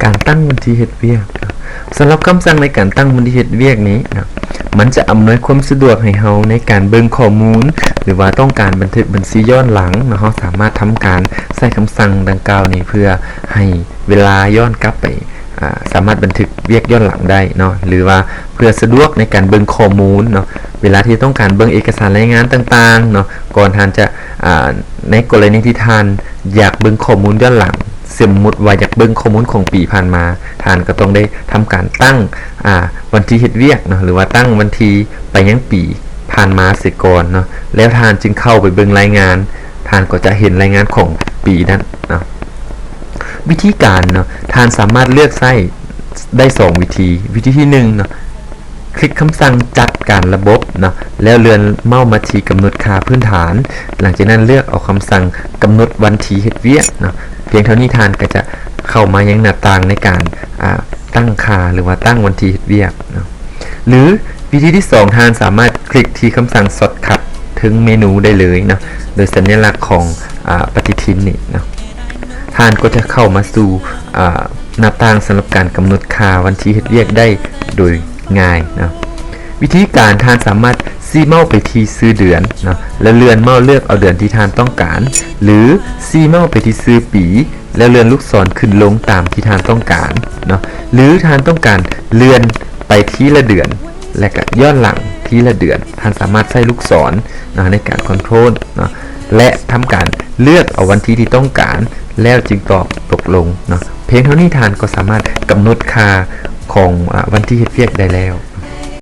การตั้งวันที่เฮ็ดเวียกสำหรับคำสั่งในการตั้งวันที่เฮ็ดเวียกนี้นะมันจะอำนวยความสะดวกให้เฮาในการเบิ่งข้อมูลหรือว่าต้องการบันทึกบัญชีย้อนหลังเฮาสามารถทำการใช้คำสั่งดังกล่าวนี้เพื่อให้เวลาย้อนกลับไปสามารถบันทึกเวียกย้อนหลังได้เนาะหรือว่าเพื่อสะดวกในการเบิ่งข้อมูลเนาะเวลาที่ต้องการเบิ่งเอกสารรายงานต่างๆเนาะก่อนท่านจะในกรณีที่ท่านอยากเบิ่งข้อมูลย้อนหลังสมมุติว่าอยากเบิ่งข้อมูลของปีผ่านมาท่านก็ต้องได้ทำการตั้งวันที่เฮ็ดเวียกเนาะหรือว่าตั้งวันที่ไปยังปีผ่านมาเสียก่อนเนาะแล้วท่านจึงเข้าไปเบิ่งรายงานท่านก็จะเห็นรายงานของปีนั้นเนาะวิธีการเนาะท่านสามารถเลือกใช้ได้2วิธีที่1เนาะคลิกคำสั่งจัดการระบบเนาะแล้วเลื่อนเมาส์มาที่กำหนดค่าพื้นฐานหลังจากนั้นเลือกเอาคำสั่งกำหนดวันที่เฮ็ดเวียกเนาะเพียงเท่านี้ท่านก็จะเข้ามายังหน้าต่างในการตั้งค่าหรือว่าตั้งวันที่เฮ็ดเวียกเนาะหรือวิธีที่2ท่านสามารถคลิกที่คำสั่งช็อตคัทถึงเมนูได้เลยเนาะโดยสัญลักษณ์ของปฏิทินนี่เนาะท่านก็จะเข้ามาสู่หน้าต่างสำหรับการกำหนดค่าวันที่เฮ็ดเวียกได้โดยง่ายนะวิธีการท่านสามารถซีเมาส์ไปที่ซื้อเดือนนะแล้วเลื่อนเมาส์เลือกเอาเดือนที่ท่านต้องการหรือซีเมาส์ไปที่ซื้อปีแล้วเลื่อนลูกศรขึ้นลงตามที่ท่านต้องการเนาะหรือท่านต้องการเลื่อนไปทีละเดือนและก็ย้อนหลังทีละเดือนท่านสามารถใช้ลูกศรนะในการคอนโทรลนะและทำการเลือกเอาวันที่ต้องการแล้วจึงตกลงเนาะเพียงเท่านี้ท่านก็สามารถกำหนดค่าของวันที่เฮ็ดเวียกได้แล้ว